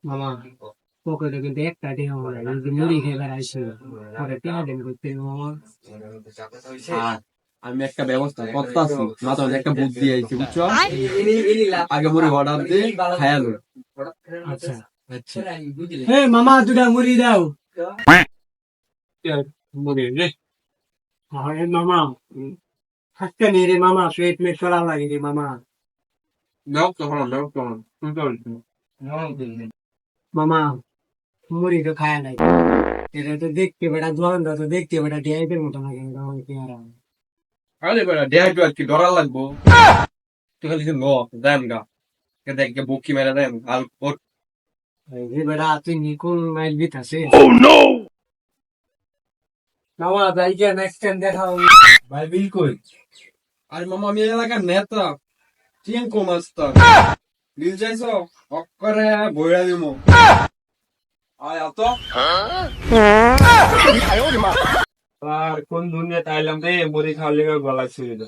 মামা পকেটে কিন্তু একটা টিয়া হয় না, যদি মুড়ি খেয়ে বেড়াইছি পরে টিয়া দিন করতে মামা। আর আমি একটা ব্যবস্থা করতেছি, মাথায় একটা বুদ্ধি আইছি বুঝছো। আগে মুড়ি অর্ডার দিয়ে খায়া লো। আচ্ছা আচ্ছা হে মামা দুটা মুড়ি দাও। মুড়ি রে। আরে মামা থাকতে নেই রে মামা, পেট মেট চলা লাগে রে মামা। নাও তখন তুমি তো মামা মুড়ি তো খায় নাই, এটা তো দেখতে বেটা দোকানটা তো দেখতে বেটা ডিআইপের মতো লাগে পেয়ারা। আরে বেটা দেহাইতো আর কি ডরার লাগবো। তুই খালি ল দেন গা দেখ বুকি মেরে দেন আর ওর এই বেটা তুই নিকুল মাইল বিত আছে মামা যাইকে নেক্সট টাইম দেখা হবে। ভাই বিল কই। আরে মামা আমি এই এলাকার নেতা চিঙ্কু মাস্টার বিল চাইছো অক্করে বইরা দিমু। আয় আত আর কোন দুনিয়াতে আইলাম রে মুড়ি খাওয়ার লেগে গলা ছিঁড়ে